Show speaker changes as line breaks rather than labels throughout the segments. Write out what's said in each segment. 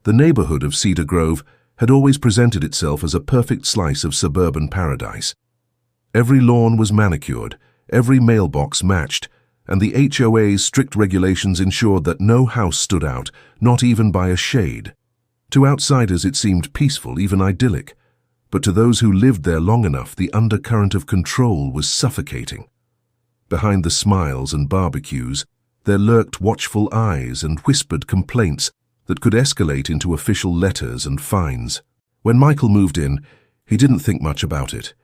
The neighborhood of Cedar Grove had always presented itself as a perfect slice of suburban paradise. Every lawn was manicured, every mailbox matched, and the HOA's strict regulations ensured that no house stood out, not even by a shade. To outsiders it seemed peaceful, even idyllic, but to those who lived there long enough, the undercurrent of control was suffocating. Behind the smiles and barbecues, there lurked watchful eyes and whispered complaints that could escalate into official letters and fines. When Michael moved in, he didn't think much about it.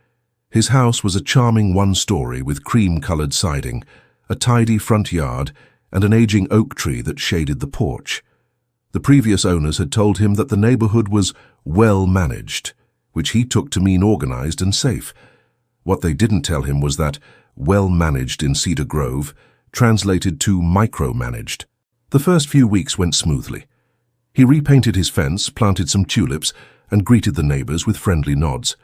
His house was a charming one-story with cream-colored siding, a tidy front yard, and an aging oak tree that shaded the porch. The previous owners had told him that the neighborhood was well-managed, which he took to mean organized and safe. What they didn't tell him was that well-managed in Cedar Grove translated to micromanaged. The first few weeks went smoothly. He repainted his fence, planted some tulips, and greeted the neighbors with friendly nods.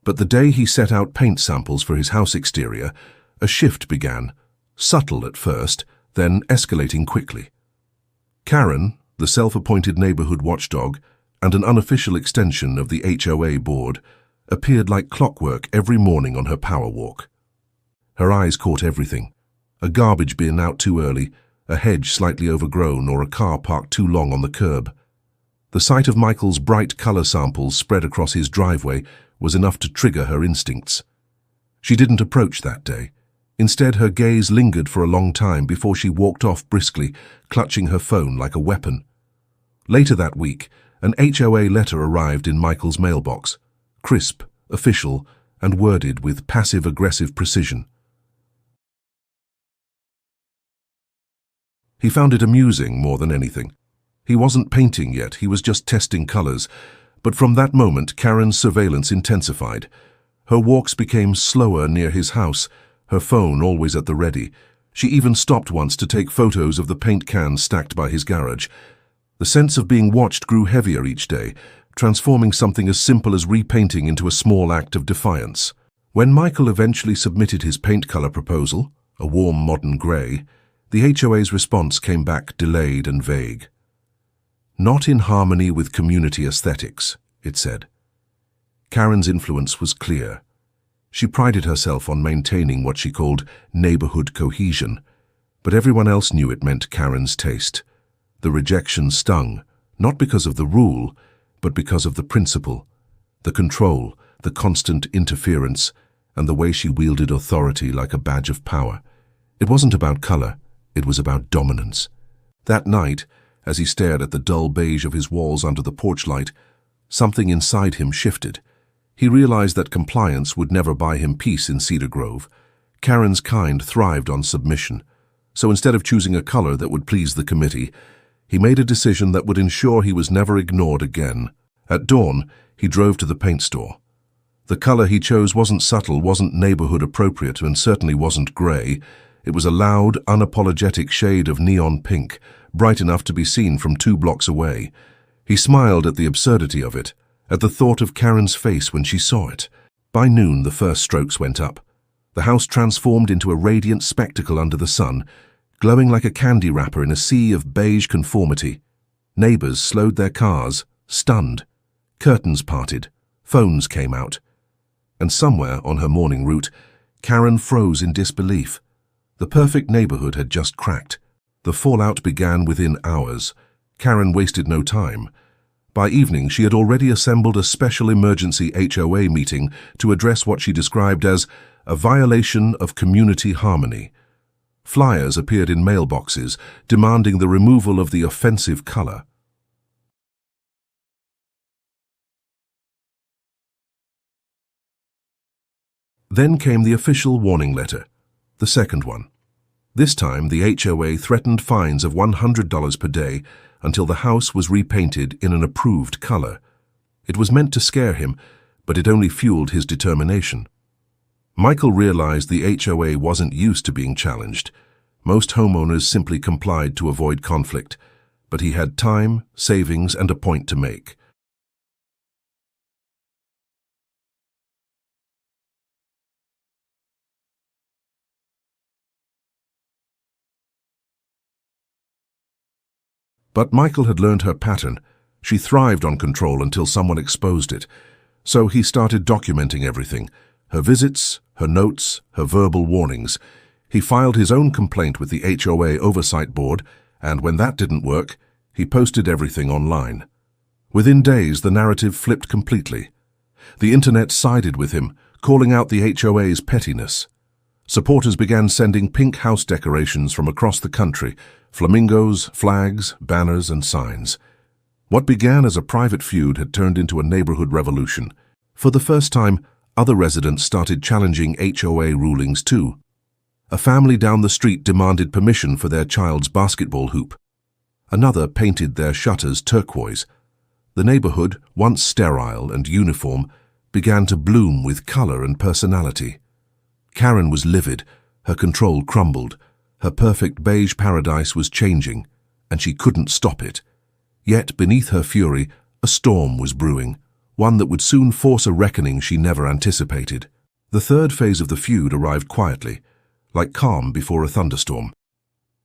But the day he set out paint samples for his house exterior, a shift began, subtle at first, then escalating quickly. Karen, the self-appointed neighborhood watchdog, and an unofficial extension of the HOA board, appeared like clockwork every morning on her power walk. Her eyes caught everything: a garbage bin out too early, a hedge slightly overgrown, or a car parked too long on the curb. The sight of Michael's bright color samples spread across his driveway was enough to trigger her instincts. She didn't approach that day. Instead, her gaze lingered for a long time before she walked off briskly, clutching her phone like a weapon. Later that week, an HOA letter arrived in Michael's mailbox, crisp, official, and worded with passive-aggressive precision. He found it amusing more than anything. He wasn't painting yet, he was just testing colors, but from that moment Karen's surveillance intensified. Her walks became slower near his house, her phone always at the ready. She even stopped once to take photos of the paint cans stacked by his garage. The sense of being watched grew heavier each day, transforming something as simple as repainting into a small act of defiance. When Michael eventually submitted his paint color proposal, a warm modern gray, the HOA's response came back delayed and vague. Not in harmony with community aesthetics, it said. Karen's influence was clear. She prided herself on maintaining what she called neighborhood cohesion, but everyone else knew it meant Karen's taste. The rejection stung, not because of the rule, but because of the principle, the control, the constant interference, and the way she wielded authority like a badge of power. It wasn't about color, it was about dominance. That night, as he stared at the dull beige of his walls under the porch light, something inside him shifted. He realized that compliance would never buy him peace in Cedar Grove. Karen's kind thrived on submission, so instead of choosing a color that would please the committee, he made a decision that would ensure he was never ignored again. At dawn, he drove to the paint store. The color he chose wasn't subtle, wasn't neighborhood appropriate, and certainly wasn't gray. It was a loud, unapologetic shade of neon pink, bright enough to be seen from 2 blocks away. He smiled at the absurdity of it, at the thought of Karen's face when she saw it. By noon, the first strokes went up. The house transformed into a radiant spectacle under the sun, glowing like a candy wrapper in a sea of beige conformity. Neighbors slowed their cars, stunned. Curtains parted, phones came out. And somewhere on her morning route, Karen froze in disbelief. The perfect neighborhood had just cracked. The fallout began within hours. Karen wasted no time. By evening, she had already assembled a special emergency HOA meeting to address what she described as a violation of community harmony. Flyers appeared in mailboxes, demanding the removal of the offensive color. Then came the official warning letter, the second one. This time, the HOA threatened fines of $100 per day until the house was repainted in an approved color. It was meant to scare him, but it only fueled his determination. Michael realized the HOA wasn't used to being challenged. Most homeowners simply complied to avoid conflict, but he had time, savings, and a point to make. But Michael had learned her pattern. She thrived on control until someone exposed it. So he started documenting everything: her visits, her notes, her verbal warnings. He filed his own complaint with the HOA Oversight Board, and when that didn't work, he posted everything online. Within days, the narrative flipped completely. The internet sided with him, calling out the HOA's pettiness. Supporters began sending pink house decorations from across the country: flamingos, flags, banners, and signs. What began as a private feud had turned into a neighborhood revolution. For the first time, other residents started challenging HOA rulings too. A family down the street demanded permission for their child's basketball hoop. Another painted their shutters turquoise. The neighborhood, once sterile and uniform, began to bloom with color and personality. Karen was livid, her control crumbled. Her perfect beige paradise was changing, and she couldn't stop it. Yet, beneath her fury, a storm was brewing, one that would soon force a reckoning she never anticipated. The third phase of the feud arrived quietly, like calm before a thunderstorm.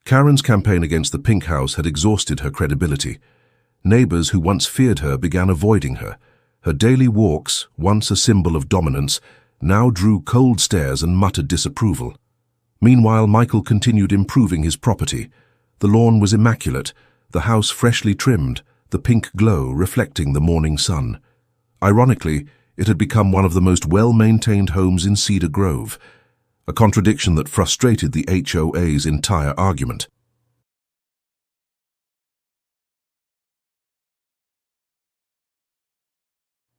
Karen's campaign against the pink house had exhausted her credibility. Neighbors who once feared her began avoiding her. Her daily walks, once a symbol of dominance, now drew cold stares and muttered disapproval. Meanwhile, Michael continued improving his property. The lawn was immaculate, the house freshly trimmed, the pink glow reflecting the morning sun. Ironically, it had become one of the most well-maintained homes in Cedar Grove, a contradiction that frustrated the HOA's entire argument.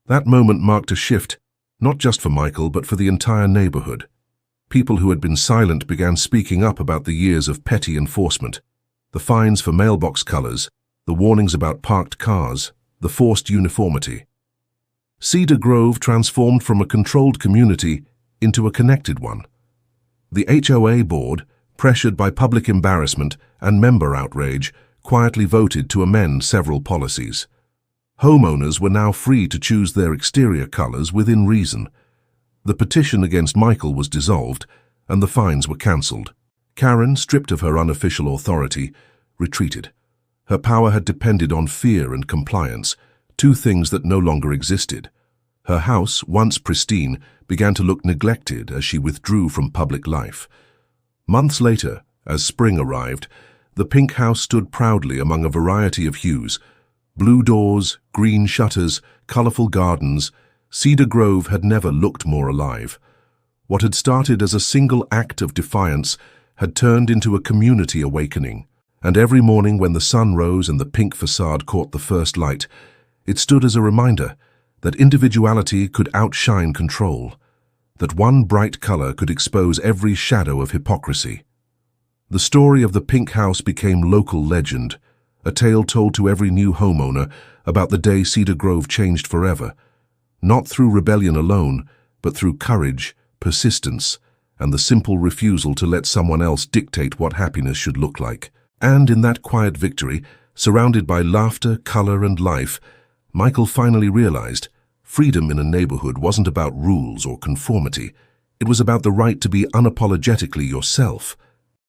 That moment marked a shift, not just for Michael, but for the entire neighborhood. People who had been silent began speaking up about the years of petty enforcement: the fines for mailbox colors, the warnings about parked cars, the forced uniformity. Cedar Grove transformed from a controlled community into a connected one. The HOA board, pressured by public embarrassment and member outrage, quietly voted to amend several policies. Homeowners were now free to choose their exterior colors within reason. The petition against Michael was dissolved, and the fines were cancelled. Karen, stripped of her unofficial authority, retreated. Her power had depended on fear and compliance, two things that no longer existed. Her house, once pristine, began to look neglected as she withdrew from public life. Months later, as spring arrived, the pink house stood proudly among a variety of hues: blue doors, green shutters, colorful gardens. Cedar Grove had never looked more alive. What had started as a single act of defiance had turned into a community awakening. And every morning when the sun rose and the pink facade caught the first light, it stood as a reminder that individuality could outshine control, that one bright color could expose every shadow of hypocrisy. The story of the pink house became local legend, a tale told to every new homeowner about the day Cedar Grove changed forever, not through rebellion alone, but through courage, persistence, and the simple refusal to let someone else dictate what happiness should look like. And in that quiet victory, surrounded by laughter, color, and life, Michael finally realized freedom in a neighborhood wasn't about rules or conformity. It was about the right to be unapologetically yourself.